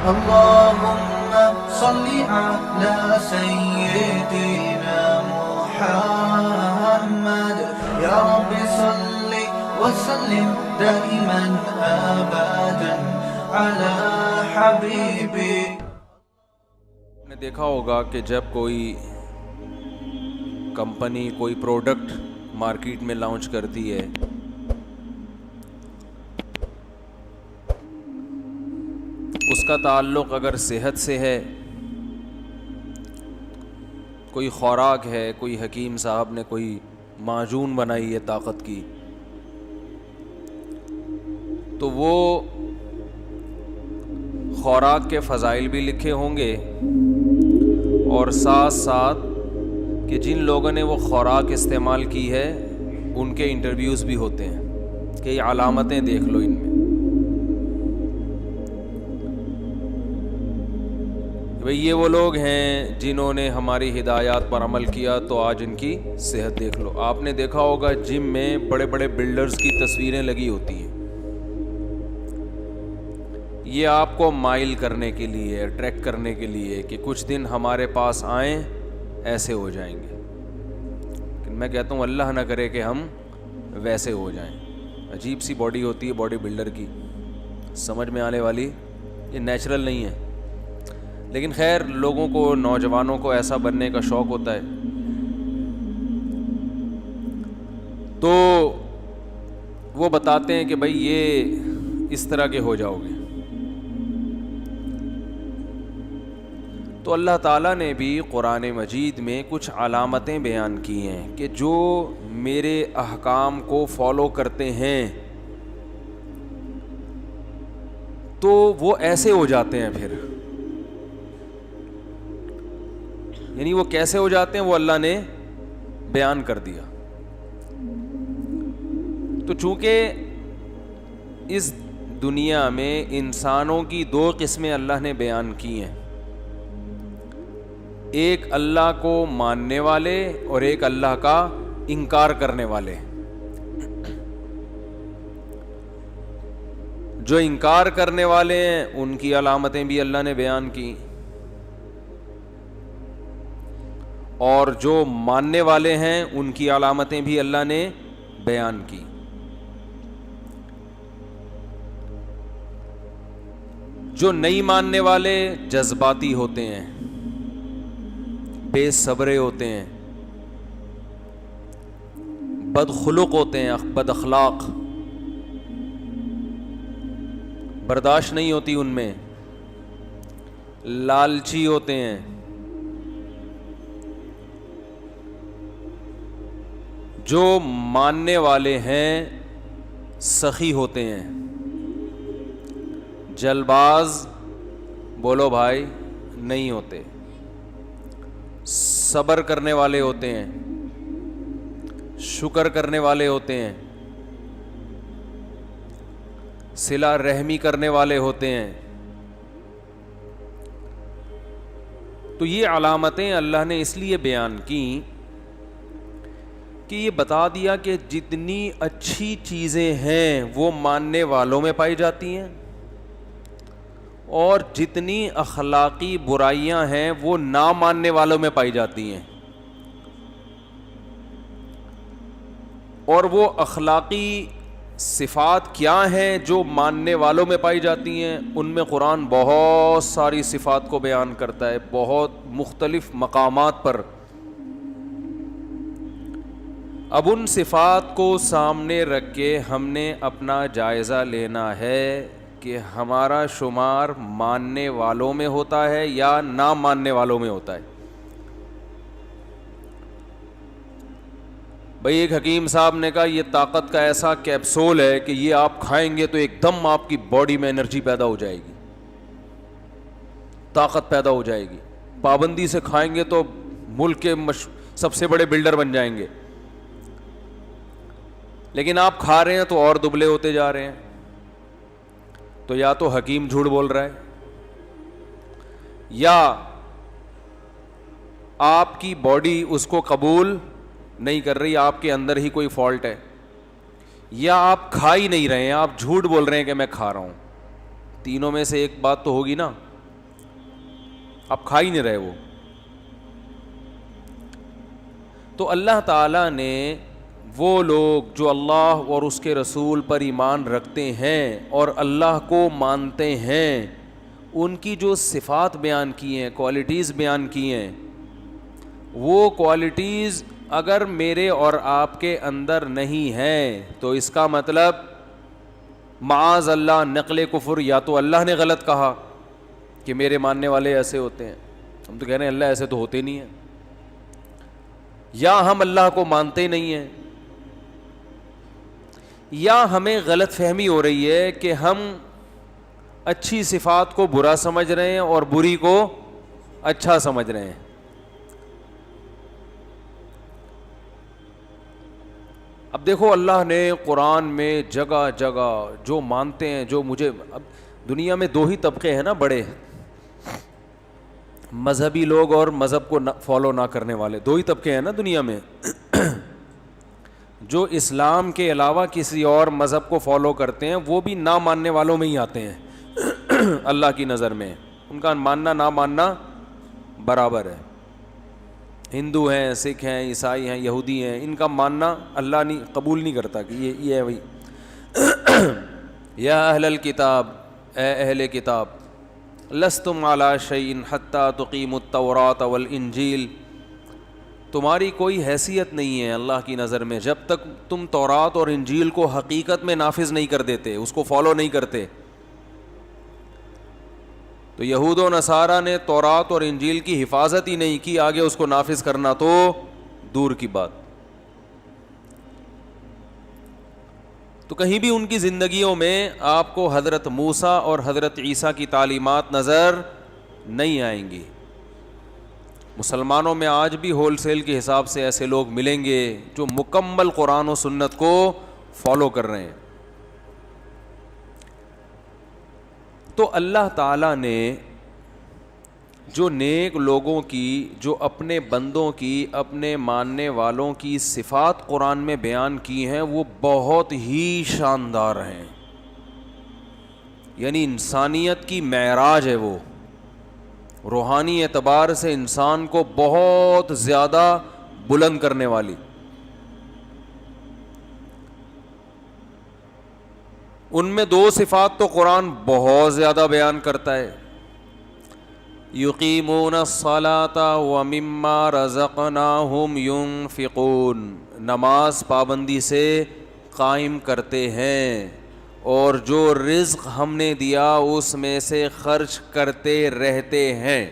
اللهم صل على سيدنا محمد يا رب صل وسلم دائما ابدا على حبيبي. نے دیکھا ہوگا کہ جب کوئی کمپنی کوئی پروڈکٹ مارکیٹ میں لانچ کرتی ہے اس کا تعلق اگر صحت سے ہے، کوئی خوراک ہے، کوئی حکیم صاحب نے کوئی معجون بنائی ہے طاقت کی، تو وہ خوراک کے فضائل بھی لکھے ہوں گے اور ساتھ ساتھ کہ جن لوگوں نے وہ خوراک استعمال کی ہے ان کے انٹرویوز بھی ہوتے ہیں کہ یہ علامتیں دیکھ لو ان میں. بھئی یہ وہ لوگ ہیں جنہوں نے ہماری ہدایات پر عمل کیا تو آج ان کی صحت دیکھ لو. آپ نے دیکھا ہوگا جم میں بڑے بڑے بلڈرز کی تصویریں لگی ہوتی ہیں، یہ آپ کو مائل کرنے کے لیے، اٹریکٹ کرنے کے لیے کہ کچھ دن ہمارے پاس آئیں ایسے ہو جائیں گے. لیکن میں کہتا ہوں اللہ نہ کرے کہ ہم ویسے ہو جائیں. عجیب سی باڈی ہوتی ہے باڈی بلڈر کی، سمجھ میں آنے والی، یہ نیچرل نہیں ہے. لیکن خیر لوگوں کو، نوجوانوں کو ایسا بننے کا شوق ہوتا ہے تو وہ بتاتے ہیں کہ بھئی یہ اس طرح کے ہو جاؤ گے. تو اللہ تعالیٰ نے بھی قرآن مجید میں کچھ علامتیں بیان کی ہیں کہ جو میرے احکام کو فالو کرتے ہیں تو وہ ایسے ہو جاتے ہیں. پھر یعنی وہ کیسے ہو جاتے ہیں وہ اللہ نے بیان کر دیا. تو چونکہ اس دنیا میں انسانوں کی دو قسمیں اللہ نے بیان کی ہیں، ایک اللہ کو ماننے والے اور ایک اللہ کا انکار کرنے والے. جو انکار کرنے والے ہیں ان کی علامتیں بھی اللہ نے بیان کی، اور جو ماننے والے ہیں ان کی علامتیں بھی اللہ نے بیان کی. جو نہیں ماننے والے جذباتی ہوتے ہیں، بے صبرے ہوتے ہیں، بدخلق ہوتے ہیں، بد اخلاق، برداشت نہیں ہوتی ان میں، لالچی ہوتے ہیں. جو ماننے والے ہیں سخی ہوتے ہیں، جلباز بولو بھائی نہیں ہوتے، صبر کرنے والے ہوتے ہیں، شکر کرنے والے ہوتے ہیں، صلہ رحمی کرنے والے ہوتے ہیں. تو یہ علامتیں اللہ نے اس لیے بیان کی کہ یہ بتا دیا کہ جتنی اچھی چیزیں ہیں وہ ماننے والوں میں پائی جاتی ہیں، اور جتنی اخلاقی برائیاں ہیں وہ نہ ماننے والوں میں پائی جاتی ہیں. اور وہ اخلاقی صفات کیا ہیں جو ماننے والوں میں پائی جاتی ہیں؟ ان میں قرآن بہت ساری صفات کو بیان کرتا ہے، بہت مختلف مقامات پر. اب ان صفات کو سامنے رکھ کے ہم نے اپنا جائزہ لینا ہے کہ ہمارا شمار ماننے والوں میں ہوتا ہے یا نہ ماننے والوں میں ہوتا ہے. بھئی ایک حکیم صاحب نے کہا یہ طاقت کا ایسا کیپسول ہے کہ یہ آپ کھائیں گے تو ایک دم آپ کی باڈی میں انرجی پیدا ہو جائے گی، طاقت پیدا ہو جائے گی. پابندی سے کھائیں گے تو ملک کے سب سے بڑے بلڈر بن جائیں گے. لیکن آپ کھا رہے ہیں تو اور دبلے ہوتے جا رہے ہیں. تو یا تو حکیم جھوٹ بول رہا ہے، یا آپ کی باڈی اس کو قبول نہیں کر رہی، آپ کے اندر ہی کوئی فالٹ ہے، یا آپ کھا ہی نہیں رہے ہیں، آپ جھوٹ بول رہے ہیں کہ میں کھا رہا ہوں. تینوں میں سے ایک بات تو ہوگی نا. آپ کھا ہی نہیں رہے وہ. تو اللہ تعالیٰ نے وہ لوگ جو اللہ اور اس کے رسول پر ایمان رکھتے ہیں اور اللہ کو مانتے ہیں, ان کی جو صفات بیان کی ہیں, کوالٹیز بیان کی ہیں, وہ کوالٹیز اگر میرے اور آپ کے اندر نہیں ہیں تو اس کا مطلب معاذ اللہ نقل کفر, یا تو اللہ نے غلط کہا کہ میرے ماننے والے ایسے ہوتے ہیں, ہم تو کہہ رہے ہیں اللہ ایسے تو ہوتے نہیں ہیں, یا ہم اللہ کو مانتے نہیں ہیں, یا ہمیں غلط فہمی ہو رہی ہے کہ ہم اچھی صفات کو برا سمجھ رہے ہیں اور بری کو اچھا سمجھ رہے ہیں. اب دیکھو اللہ نے قرآن میں جگہ جگہ جو مانتے ہیں, جو مجھے, اب دنیا میں دو ہی طبقے ہیں نا بڑے, مذہبی لوگ اور مذہب کو فالو نہ کرنے والے, دو ہی طبقے ہیں نا دنیا میں. جو اسلام کے علاوہ کسی اور مذہب کو فالو کرتے ہیں وہ بھی نہ ماننے والوں میں ہی آتے ہیں اللہ کی نظر میں, ان کا ماننا نہ ماننا برابر ہے. ہندو ہیں, سکھ ہیں, عیسائی ہیں, یہودی ہیں, ان کا ماننا اللہ نہیں قبول نہیں کرتا کہ یہ ہے وہی. یا اہل الکتاب, اے اہل کتاب, لستم علی شیء حتی تقیموا التوراۃ والانجیل, تمہاری کوئی حیثیت نہیں ہے اللہ کی نظر میں جب تک تم تورات اور انجیل کو حقیقت میں نافذ نہیں کر دیتے, اس کو فالو نہیں کرتے. تو یہود و نصارہ نے تورات اور انجیل کی حفاظت ہی نہیں کی, آگے اس کو نافذ کرنا تو دور کی بات. تو کہیں بھی ان کی زندگیوں میں آپ کو حضرت موسیٰ اور حضرت عیسیٰ کی تعلیمات نظر نہیں آئیں گی. مسلمانوں میں آج بھی ہول سیل کے حساب سے ایسے لوگ ملیں گے جو مکمل قرآن و سنت کو فالو کر رہے ہیں. تو اللہ تعالیٰ نے جو نیک لوگوں کی, جو اپنے بندوں کی, اپنے ماننے والوں کی صفات قرآن میں بیان کی ہیں وہ بہت ہی شاندار ہیں. یعنی انسانیت کی معراج ہے وہ, روحانی اعتبار سے انسان کو بہت زیادہ بلند کرنے والی. ان میں دو صفات تو قرآن بہت زیادہ بیان کرتا ہے, یقیمون الصلاۃ ومما رزقناہم ینفقون, نماز پابندی سے قائم کرتے ہیں اور جو رزق ہم نے دیا اس میں سے خرچ کرتے رہتے ہیں.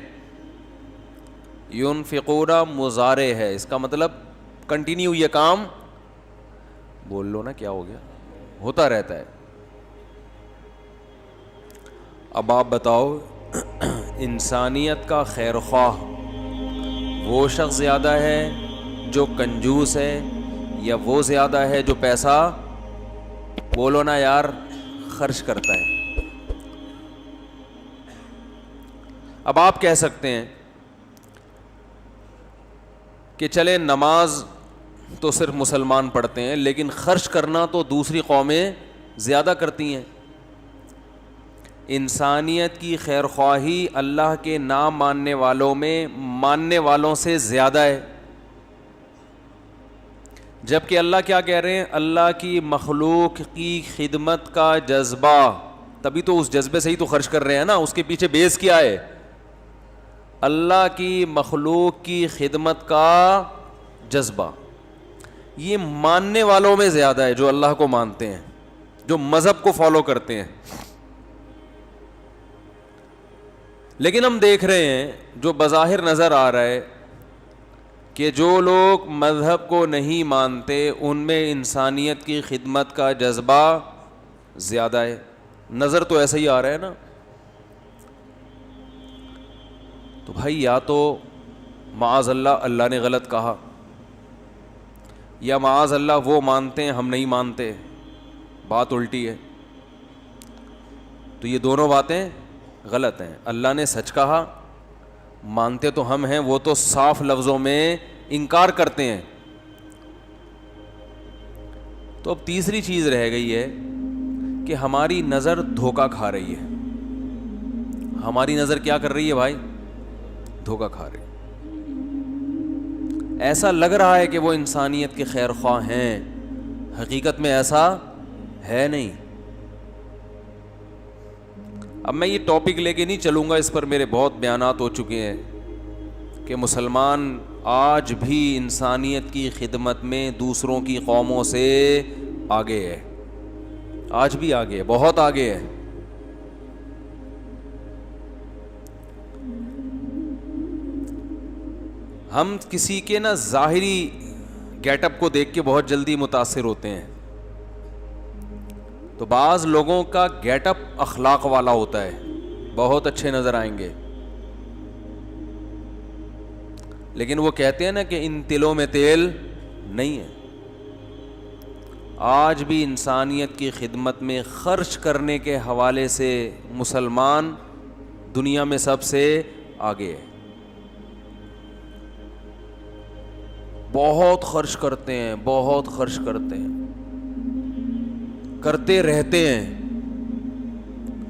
ینفقون مضارع ہے, اس کا مطلب کنٹینیو یہ کام, بول لو نا کیا ہو گیا, ہوتا رہتا ہے. اب آپ بتاؤ انسانیت کا خیر خواہ وہ شخص زیادہ ہے جو کنجوس ہے, یا وہ زیادہ ہے جو پیسہ, بولو نا یار, خرچ کرتا ہے. اب آپ کہہ سکتے ہیں کہ چلے نماز تو صرف مسلمان پڑھتے ہیں لیکن خرچ کرنا تو دوسری قومیں زیادہ کرتی ہیں. انسانیت کی خیر خواہی اللہ کے نہ ماننے والوں میں ماننے والوں سے زیادہ ہے, جبکہ اللہ کیا کہہ رہے ہیں, اللہ کی مخلوق کی خدمت کا جذبہ, تبھی تو اس جذبے سے ہی تو خرچ کر رہے ہیں نا, اس کے پیچھے بیس کیا ہے, اللہ کی مخلوق کی خدمت کا جذبہ, یہ ماننے والوں میں زیادہ ہے جو اللہ کو مانتے ہیں, جو مذہب کو فالو کرتے ہیں. لیکن ہم دیکھ رہے ہیں جو بظاہر نظر آ رہا ہے کہ جو لوگ مذہب کو نہیں مانتے ان میں انسانیت کی خدمت کا جذبہ زیادہ ہے. نظر تو ایسا ہی آ رہا ہے نا. تو بھائی یا تو معاذ اللہ اللہ نے غلط کہا, یا معاذ اللہ وہ مانتے ہیں ہم نہیں مانتے, بات الٹی ہے. تو یہ دونوں باتیں غلط ہیں. اللہ نے سچ کہا, مانتے تو ہم ہیں, وہ تو صاف لفظوں میں انکار کرتے ہیں. تو اب تیسری چیز رہ گئی ہے کہ ہماری نظر دھوکہ کھا رہی ہے. ہماری نظر کیا کر رہی ہے بھائی, دھوکہ کھا رہے ہیں. ایسا لگ رہا ہے کہ وہ انسانیت کے خیر خواہ ہیں، حقیقت میں ایسا ہے نہیں. اب میں یہ ٹاپک لے کے نہیں چلوں گا، اس پر میرے بہت بیانات ہو چکے ہیں کہ مسلمان آج بھی انسانیت کی خدمت میں دوسروں کی قوموں سے آگے ہے، آج بھی آگے ہے، بہت آگے ہے. ہم کسی کے نا ظاہری گیٹ اپ کو دیکھ کے بہت جلدی متاثر ہوتے ہیں. تو بعض لوگوں کا گیٹ اپ اخلاق والا ہوتا ہے، بہت اچھے نظر آئیں گے، لیکن وہ کہتے ہیں نا کہ ان تلوں میں تیل نہیں ہے. آج بھی انسانیت کی خدمت میں خرچ کرنے کے حوالے سے مسلمان دنیا میں سب سے آگے ہے. بہت خرچ کرتے ہیں، بہت خرچ کرتے ہیں، کرتے رہتے ہیں.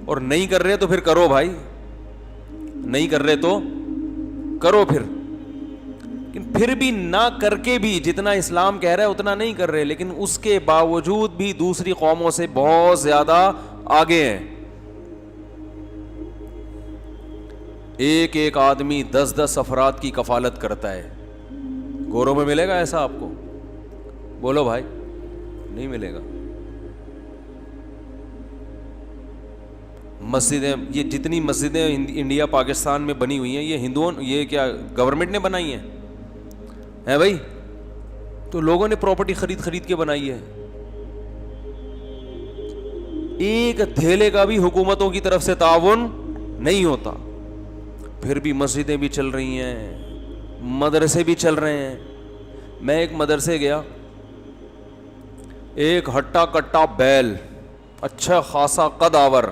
اور نہیں کر رہے تو پھر کرو بھائی، نہیں کر رہے تو کرو پھر. لیکن پھر بھی نہ کر کے بھی جتنا اسلام کہہ رہا ہے اتنا نہیں کر رہے، لیکن اس کے باوجود بھی دوسری قوموں سے بہت زیادہ آگے ہیں. ایک ایک آدمی 10 افراد کی کفالت کرتا ہے. گوروں میں ملے گا ایسا آپ کو؟ بولو بھائی، نہیں ملے گا. مسجدیں، یہ جتنی مسجدیں انڈیا پاکستان میں بنی ہوئی ہیں یہ ہندوؤں، یہ کیا گورنمنٹ نے بنائی ہیں بھائی؟ تو لوگوں نے پراپرٹی خرید کے بنائی ہے. ایک دھیلے کا بھی حکومتوں کی طرف سے تعاون نہیں ہوتا. پھر بھی مسجدیں بھی چل رہی ہیں، مدرسے بھی چل رہے ہیں. میں ایک مدرسے گیا، ایک ہٹا کٹا بیل، اچھا خاصا قد آور.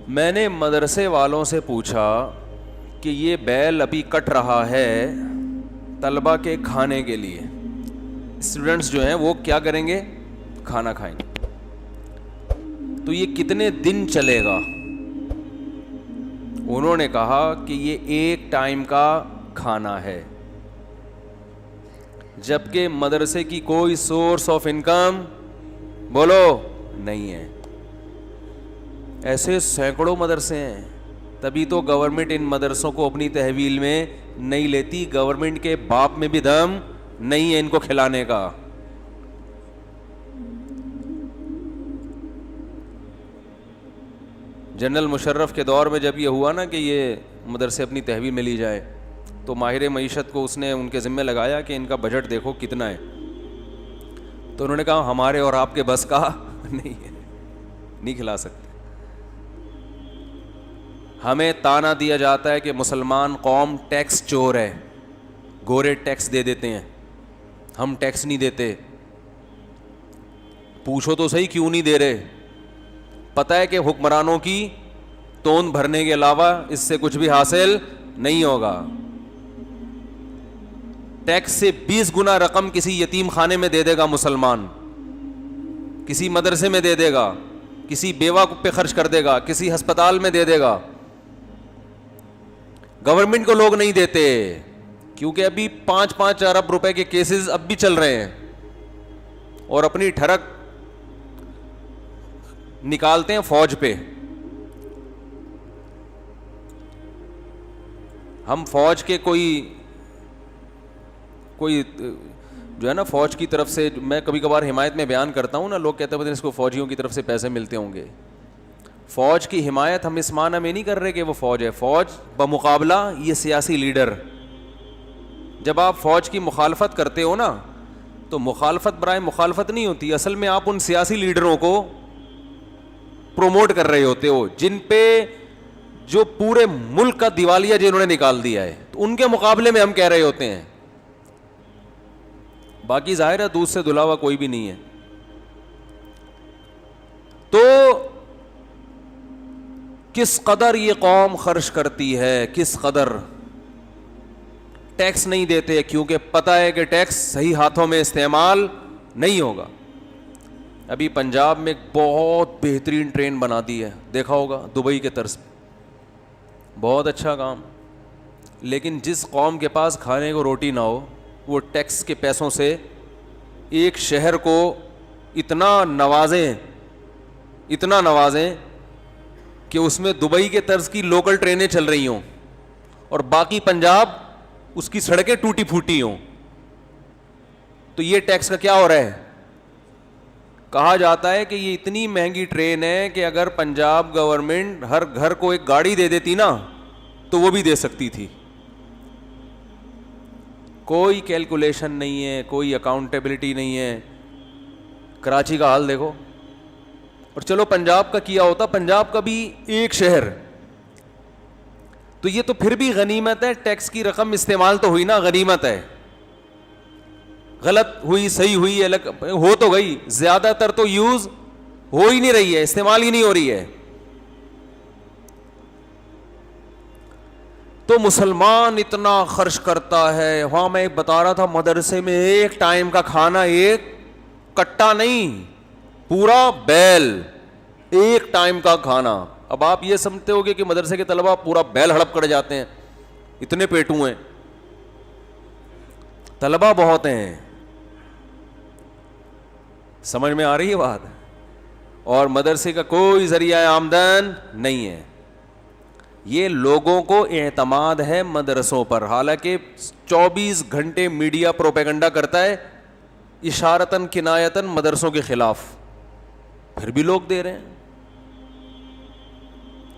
میں نے مدرسے والوں سے پوچھا کہ یہ بیل ابھی کٹ رہا ہے طلبہ کے کھانے کے لیے، اسٹوڈنٹس جو ہیں وہ کیا کریں گے؟ کھانا کھائیں گے. تو یہ کتنے دن چلے گا؟ انہوں نے کہا کہ یہ ایک ٹائم کا کھانا ہے، جبکہ مدرسے کی کوئی سورس آف انکم بولو نہیں ہے. ایسے سینکڑوں مدرسے ہیں. تبھی تو گورنمنٹ ان مدرسوں کو اپنی تحویل میں نہیں لیتی. گورنمنٹ کے باپ میں بھی دم نہیں ہے ان کو کھلانے کا. جنرل مشرف کے دور میں جب یہ ہوا نا کہ یہ مدرسے اپنی تحویل میں لی جائے، تو ماہر معیشت کو اس نے ان کے ذمہ لگایا کہ ان کا بجٹ دیکھو کتنا ہے. تو انہوں نے کہا ہمارے اور آپ کے بس کا نہیں ہے، نہیں کھلا سکتے. ہمیں تانا دیا جاتا ہے کہ مسلمان قوم ٹیکس چور ہے، گورے ٹیکس دے دیتے ہیں، ہم ٹیکس نہیں دیتے. پوچھو تو صحیح کیوں نہیں دے رہے؟ پتہ ہے کہ حکمرانوں کی توند بھرنے کے علاوہ اس سے کچھ بھی حاصل نہیں ہوگا. ٹیکس سے 20 گنا رقم کسی یتیم خانے میں دے دے گا مسلمان، کسی مدرسے میں دے دے گا، کسی بیوہ پہ خرچ کر دے گا، کسی ہسپتال میں دے دے گا. گورنمنٹ کو لوگ نہیں دیتے کیونکہ ابھی 5-5 ارب روپے کے کیسز اب بھی چل رہے ہیں اور اپنی ٹھڑک نکالتے ہیں فوج پہ. ہم فوج کے کوئی جو ہے نا فوج کی طرف سے، میں کبھی کبھار حمایت میں بیان کرتا ہوں نا، لوگ کہتے ہیں اس کو فوجیوں کی طرف سے پیسے ملتے ہوں گے. فوج کی حمایت ہم اس معنی میں نہیں کر رہے کہ وہ فوج ہے. فوج بمقابلہ یہ سیاسی لیڈر. جب آپ فوج کی مخالفت کرتے ہو نا تو مخالفت برائے مخالفت نہیں ہوتی، اصل میں آپ ان سیاسی لیڈروں کو پروموٹ کر رہے ہوتے ہو جن پہ جو پورے ملک کا دیوالیہ جنہوں نے نکال دیا ہے، تو ان کے مقابلے میں ہم کہہ رہے ہوتے ہیں. باقی ظاہر ہے دودھ سے دھلا ہوا کوئی بھی نہیں ہے. تو کس قدر یہ قوم خرچ کرتی ہے، کس قدر. ٹیکس نہیں دیتے کیونکہ پتہ ہے کہ ٹیکس صحیح ہاتھوں میں استعمال نہیں ہوگا. ابھی پنجاب میں ایک بہت بہترین ٹرین بنا دی ہے، دیکھا ہوگا، دبئی کے طرز پہ. بہت اچھا کام. لیکن جس قوم کے پاس کھانے کو روٹی نہ ہو, وہ ٹیکس کے پیسوں سے ایک شہر کو اتنا نوازیں کہ اس میں دبئی کے طرز کی لوکل ٹرینیں چل رہی ہوں اور باقی پنجاب اس کی سڑکیں ٹوٹی پھوٹی ہوں, تو یہ ٹیکس کا کیا ہو رہا ہے؟ کہا جاتا ہے کہ یہ اتنی مہنگی ٹرین ہے کہ اگر پنجاب گورنمنٹ ہر گھر کو ایک گاڑی دے دیتی نا تو وہ بھی دے سکتی تھی. کوئی کیلکولیشن نہیں ہے, کوئی اکاؤنٹیبلٹی نہیں ہے. کراچی کا حال دیکھو, اور چلو پنجاب کا کیا ہوتا, پنجاب کا بھی ایک شہر, تو یہ تو پھر بھی غنیمت ہے. ٹیکس کی رقم استعمال تو ہوئی نا, غنیمت ہے. غلط ہوئی صحیح ہوئی الگ ہو تو گئی, زیادہ تر تو یوز ہو ہی نہیں رہی ہے, استعمال ہی نہیں ہو رہی ہے. تو مسلمان اتنا خرچ کرتا ہے. وہاں میں بتا رہا تھا مدرسے میں ایک ٹائم کا کھانا, ایک کٹا نہیں, پورا بیل, ایک ٹائم کا کھانا. اب آپ یہ سمجھتے ہوگے کہ مدرسے کے طلبہ پورا بیل ہڑپ کر جاتے ہیں, اتنے پیٹوں ہیں. طلبہ بہت ہیں, سمجھ میں آ رہی ہے بات, اور مدرسے کا کوئی ذریعہ آمدن نہیں ہے. یہ لوگوں کو اعتماد ہے مدرسوں پر, حالانکہ 24 گھنٹے میڈیا پروپیگنڈا کرتا ہے اشارتاً کنایتاً مدرسوں کے خلاف, پھر بھی لوگ دے رہے ہیں.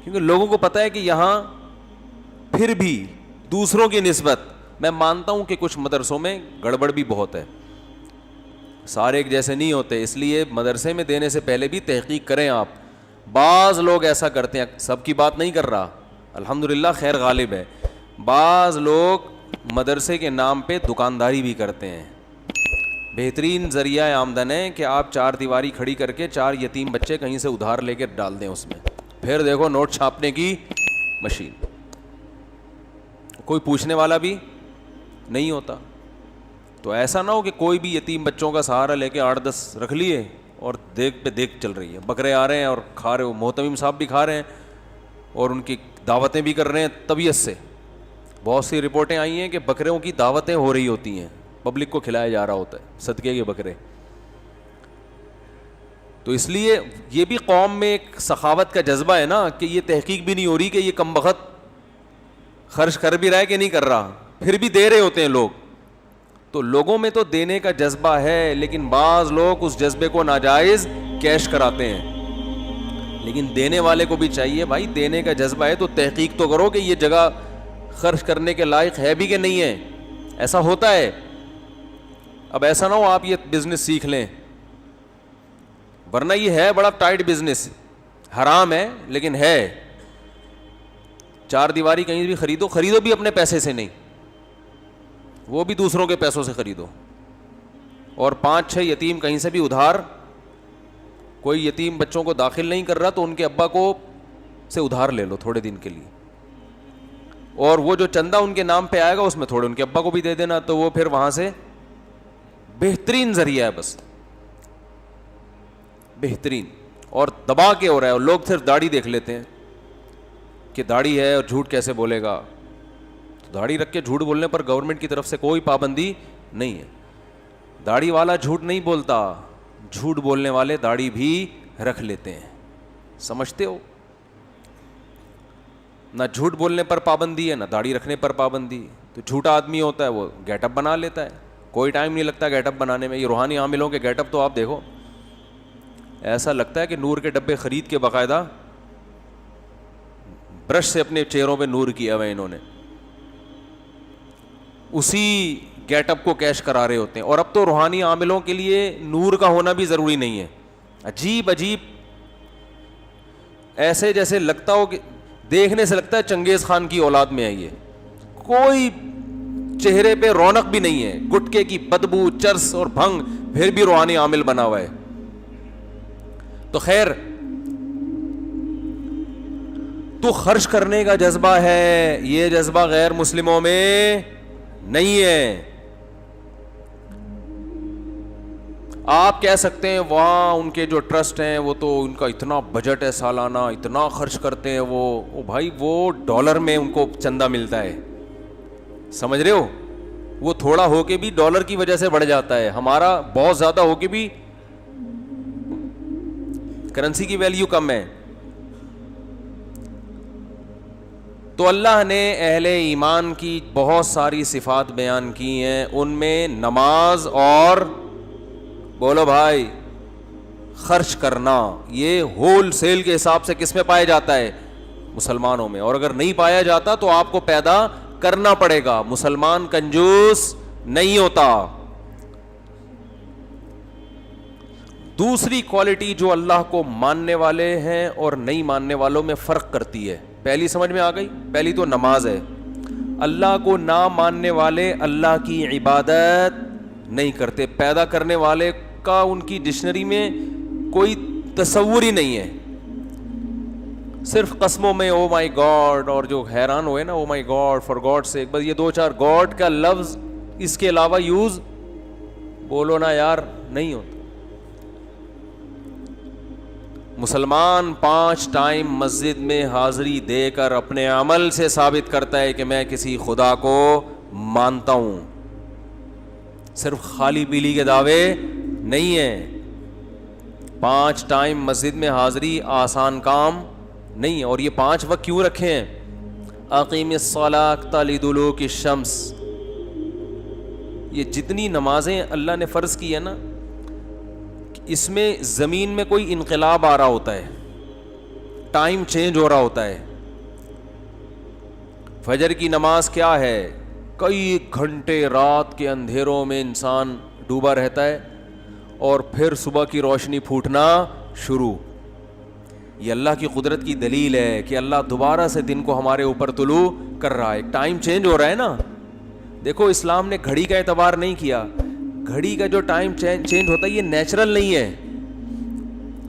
کیونکہ لوگوں کو پتہ ہے کہ یہاں پھر بھی دوسروں کی نسبت, میں مانتا ہوں کہ کچھ مدرسوں میں گڑبڑ بھی بہت ہے, سارے ایک جیسے نہیں ہوتے, اس لیے مدرسے میں دینے سے پہلے بھی تحقیق کریں آپ. بعض لوگ ایسا کرتے ہیں, سب کی بات نہیں کر رہا, الحمدللہ خیر غالب ہے. بعض لوگ مدرسے کے نام پہ دکانداری بھی کرتے ہیں. بہترین ذریعہ آمدن ہے کہ آپ 4 دیواری کھڑی کر کے 4 یتیم بچے کہیں سے ادھار لے کے ڈال دیں اس میں, پھر دیکھو نوٹ چھاپنے کی مشین, کوئی پوچھنے والا بھی نہیں ہوتا. تو ایسا نہ ہو کہ کوئی بھی یتیم بچوں کا سہارا لے کے 8-10 رکھ لیے اور دیکھ پہ دیکھ چل رہی ہے. بکرے آ رہے ہیں اور کھا رہے ہو, محتمم صاحب بھی کھا رہے ہیں اور ان کی دعوتیں بھی کر رہے ہیں طبیعت سے. بہت سی رپورٹیں آئی ہیں کہ بکروں کی دعوتیں ہو رہی ہوتی ہیں, پبلک کو کھلایا جا رہا ہوتا ہے صدقے کے بکرے. تو اس لیے یہ بھی قوم میں ایک سخاوت کا جذبہ ہے نا, کہ یہ تحقیق بھی نہیں ہو رہی کہ یہ کم بخت خرچ کر بھی رہا ہے کہ نہیں کر رہا, پھر بھی دے رہے ہوتے ہیں لوگ. تو لوگوں میں تو دینے کا جذبہ ہے, لیکن بعض لوگ اس جذبے کو ناجائز کیش کراتے ہیں. لیکن دینے والے کو بھی چاہیے بھائی, دینے کا جذبہ ہے تو تحقیق تو کرو کہ یہ جگہ خرچ کرنے کے لائق ہے بھی کہ نہیں ہے. ایسا ہوتا ہے. اب ایسا نہ ہو آپ یہ بزنس سیکھ لیں, ورنہ یہ ہے بڑا ٹائٹ بزنس, حرام ہے لیکن ہے. 4 دیواری کہیں بھی خریدو بھی اپنے پیسے سے نہیں, وہ بھی دوسروں کے پیسوں سے خریدو. اور 5-6 یتیم کہیں سے بھی ادھار, کوئی یتیم بچوں کو داخل نہیں کر رہا تو ان کے ابا کو سے ادھار لے لو تھوڑے دن کے لیے, اور وہ جو چندہ ان کے نام پہ آئے گا اس میں تھوڑے ان کے ابا کو بھی دے دینا, تو وہ پھر وہاں سے بہترین ذریعہ ہے, بس بہترین. اور دبا کے ہو رہا ہے, اور لوگ صرف داڑھی دیکھ لیتے ہیں کہ داڑھی ہے اور جھوٹ کیسے بولے گا. داڑھی رکھ کے جھوٹ بولنے پر گورنمنٹ کی طرف سے کوئی پابندی نہیں ہے. داڑھی والا جھوٹ نہیں بولتا, جھوٹ بولنے والے داڑھی بھی رکھ لیتے ہیں, سمجھتے ہو. نہ جھوٹ بولنے پر پابندی ہے نہ داڑھی رکھنے پر پابندی. تو جھوٹا آدمی ہوتا ہے وہ گیٹ اپ بنا لیتا ہے, کوئی ٹائم نہیں لگتا گیٹ اپ بنانے میں. یہ روحانی عاملوں کے گیٹ اپ تو آپ دیکھو, ایسا لگتا ہے کہ نور کے ڈبے خرید کے باقاعدہ برش سے اپنے چہروں پہ نور کیا ہوا انہوں نے, اسی گیٹ اپ کو کیش کرا رہے ہوتے ہیں. اور اب تو روحانی عاملوں کے لیے نور کا ہونا بھی ضروری نہیں ہے. عجیب ایسے جیسے لگتا ہو کہ دیکھنے سے لگتا ہے چنگیز خان کی اولاد میں ہے. یہ کوئی چہرے پہ رونق بھی نہیں ہے, گٹکے کی بدبو, چرس اور بھنگ, پھر بھی روحانی عامل بنا ہوا ہے. تو خیر, تو خرچ کرنے کا جذبہ ہے, یہ جذبہ غیر مسلموں میں نہیں ہے. آپ کہہ سکتے ہیں وہاں ان کے جو ٹرسٹ ہیں وہ تو ان کا اتنا بجٹ ہے سالانہ, اتنا خرچ کرتے ہیں وہ بھائی وہ ڈالر میں ان کو چندہ ملتا ہے, سمجھ رہے ہو, وہ تھوڑا ہو کے بھی ڈالر کی وجہ سے بڑھ جاتا ہے, ہمارا بہت زیادہ ہو کے بھی کرنسی کی ویلیو کم ہے. تو اللہ نے اہل ایمان کی بہت ساری صفات بیان کی ہیں, ان میں نماز اور بولو بھائی خرچ کرنا یہ ہول سیل کے حساب سے کس میں پایا جاتا ہے؟ مسلمانوں میں. اور اگر نہیں پایا جاتا تو آپ کو پیدا کرنا پڑے گا. مسلمان کنجوس نہیں ہوتا. دوسری کوالٹی جو اللہ کو ماننے والے ہیں اور نہیں ماننے والوں میں فرق کرتی ہے, پہلی سمجھ میں آ گئی. پہلی تو نماز ہے. اللہ کو نہ ماننے والے اللہ کی عبادت نہیں کرتے. پیدا کرنے والے کا ان کی ڈکشنری میں کوئی تصور ہی نہیں ہے, صرف قسموں میں او مائی گاڈ, اور جو حیران ہوئے نا او مائی گاڈ فار گاڈ سے ایک بار یہ 2-4 گاڈ کا لفظ اس کے علاوہ یوز بولو نا یار نہیں ہوتا. مسلمان 5 ٹائم مسجد میں حاضری دے کر اپنے عمل سے ثابت کرتا ہے کہ میں کسی خدا کو مانتا ہوں, صرف خالی پیلی کے دعوے نہیں ہیں. 5 ٹائم مسجد میں حاضری آسان کام نہیں ہے. اور یہ 5 وقت کیوں رکھے ہیں؟ اقیم الصلاۃ لدلوک الشمس. یہ جتنی نمازیں اللہ نے فرض کی ہے نا, اس میں زمین میں کوئی انقلاب آ رہا ہوتا ہے, ٹائم چینج ہو رہا ہوتا ہے. فجر کی نماز کیا ہے, کئی گھنٹے رات کے اندھیروں میں انسان ڈوبا رہتا ہے اور پھر صبح کی روشنی پھوٹنا شروع. یہ اللہ کی قدرت کی دلیل ہے کہ اللہ دوبارہ سے دن کو ہمارے اوپر طلوع کر رہا ہے. ٹائم چینج ہو رہا ہے نا. دیکھو اسلام نے گھڑی کا اعتبار نہیں کیا. گھڑی کا جو ٹائم چینج ہوتا ہے یہ نیچرل نہیں ہے,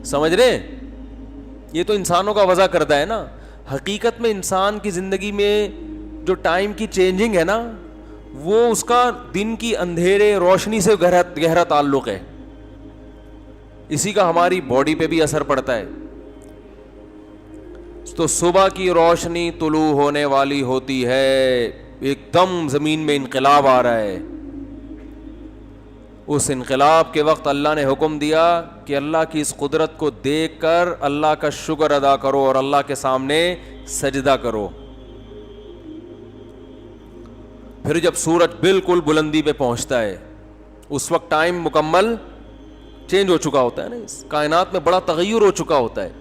سمجھ رہے, یہ تو انسانوں کا وضع کردہ ہے نا. حقیقت میں انسان کی زندگی میں جو ٹائم کی چینجنگ ہے نا وہ اس کا دن کی اندھیرے روشنی سے گہرا تعلق ہے. اسی کا ہماری باڈی پہ بھی اثر پڑتا ہے. تو صبح کی روشنی طلوع ہونے والی ہوتی ہے, ایک دم زمین میں انقلاب آ رہا ہے. اس انقلاب کے وقت اللہ نے حکم دیا کہ اللہ کی اس قدرت کو دیکھ کر اللہ کا شکر ادا کرو اور اللہ کے سامنے سجدہ کرو. پھر جب سورج بالکل بلندی پہ پہنچتا ہے اس وقت ٹائم مکمل چینج ہو چکا ہوتا ہے نا. اس کائنات میں بڑا تغیر ہو چکا ہوتا ہے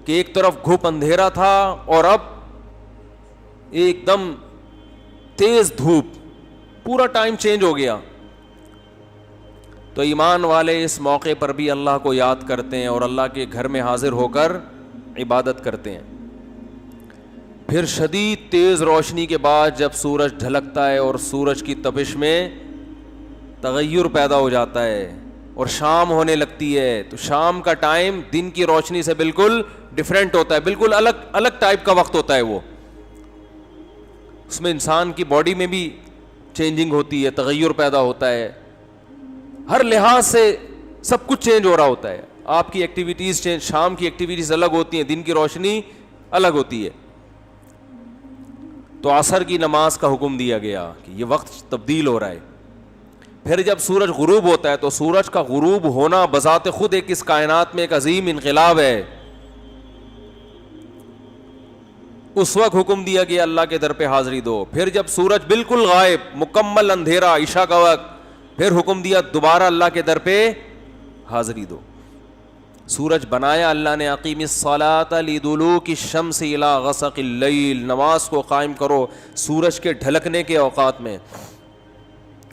کہ ایک طرف گھپ اندھیرا تھا اور اب ایک دم تیز دھوپ, پورا ٹائم چینج ہو گیا. تو ایمان والے اس موقع پر بھی اللہ کو یاد کرتے ہیں اور اللہ کے گھر میں حاضر ہو کر عبادت کرتے ہیں. پھر شدید تیز روشنی کے بعد جب سورج ڈھلکتا ہے اور سورج کی تپش میں تغیر پیدا ہو جاتا ہے اور شام ہونے لگتی ہے, تو شام کا ٹائم دن کی روشنی سے بالکل ڈیفرنٹ ہوتا ہے, بالکل الگ ٹائپ کا وقت ہوتا ہے. وہ اس میں انسان کی باڈی میں بھی چینجنگ ہوتی ہے, تغیر پیدا ہوتا ہے, ہر لحاظ سے سب کچھ چینج ہو رہا ہوتا ہے. آپ کی ایکٹیویٹیز چینج, شام کی ایکٹیویٹیز الگ ہوتی ہیں, دن کی روشنی الگ ہوتی ہے. تو عصر کی نماز کا حکم دیا گیا کہ یہ وقت تبدیل ہو رہا ہے. پھر جب سورج غروب ہوتا ہے تو سورج کا غروب ہونا بذات خود ایک اس کائنات میں ایک عظیم انقلاب ہے. اس وقت حکم دیا گیا اللہ کے در پہ حاضری دو. پھر جب سورج بالکل غائب, مکمل اندھیرا, عشاء کا وقت, پھر حکم دیا دوبارہ اللہ کے در پہ حاضری دو. سورج بنایا اللہ نے, اقیم الصلاۃ لدلوک الشمس الی غسق اللیل, نماز کو قائم کرو سورج کے ڈھلکنے کے اوقات میں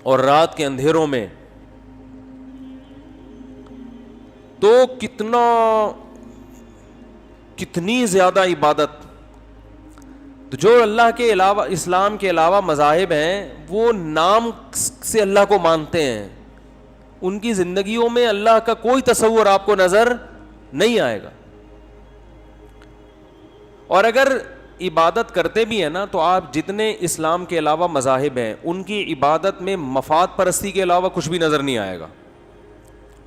اور رات کے اندھیروں میں. تو کتنی زیادہ عبادت. تو جو اللہ کے علاوہ, اسلام کے علاوہ مذاہب ہیں وہ نام سے اللہ کو مانتے ہیں, ان کی زندگیوں میں اللہ کا کوئی تصور آپ کو نظر نہیں آئے گا. اور اگر عبادت کرتے بھی ہیں نا تو آپ جتنے اسلام کے علاوہ مذاہب ہیں ان کی عبادت میں مفاد پرستی کے علاوہ کچھ بھی نظر نہیں آئے گا.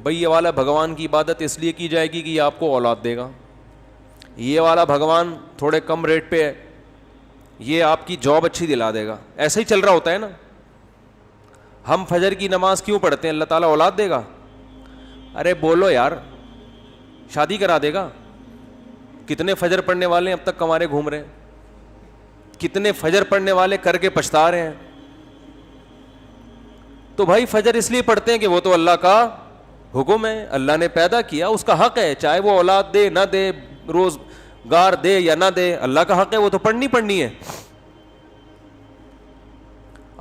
بھئی یہ والا بھگوان کی عبادت اس لیے کی جائے گی کہ یہ آپ کو اولاد دے گا، یہ والا بھگوان تھوڑے کم ریٹ پہ ہے، یہ آپ کی جاب اچھی دلا دے گا. ایسا ہی چل رہا ہوتا ہے نا. ہم فجر کی نماز کیوں پڑھتے ہیں؟ اللہ تعالیٰ اولاد دے گا. ارے بولو یار، شادی کرا دے گا. کتنے فجر پڑھنے والے اب تک کمارے گھوم رہے ہیں، کتنے فجر پڑھنے والے کر کے پچھتا رہے ہیں. تو بھائی فجر اس لیے پڑھتے ہیں کہ وہ تو اللہ کا حکم ہے، اللہ نے پیدا کیا، اس کا حق ہے، چاہے وہ اولاد دے نہ دے، روزگار دے یا نہ دے، اللہ کا حق ہے، وہ تو پڑھنی ہے.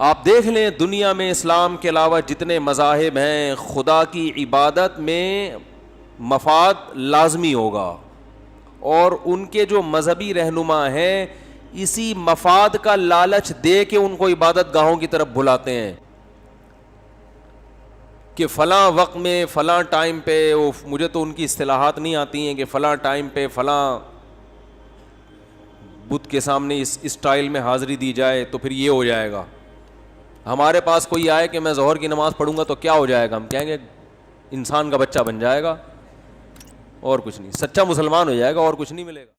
آپ دیکھ لیں دنیا میں اسلام کے علاوہ جتنے مذاہب ہیں، خدا کی عبادت میں مفاد لازمی ہوگا، اور ان کے جو مذہبی رہنما ہیں اسی مفاد کا لالچ دے کے ان کو عبادت گاہوں کی طرف بلاتے ہیں کہ فلاں وقت میں فلاں ٹائم پہ، مجھے تو ان کی اصطلاحات نہیں آتی ہیں، کہ فلاں ٹائم پہ فلاں بت کے سامنے اس اسٹائل میں حاضری دی جائے تو پھر یہ ہو جائے گا. ہمارے پاس کوئی آئے کہ میں ظہر کی نماز پڑھوں گا تو کیا ہو جائے گا؟ ہم کہیں گے انسان کا بچہ بن جائے گا اور کچھ نہیں، سچا مسلمان ہو جائے گا اور کچھ نہیں ملے گا.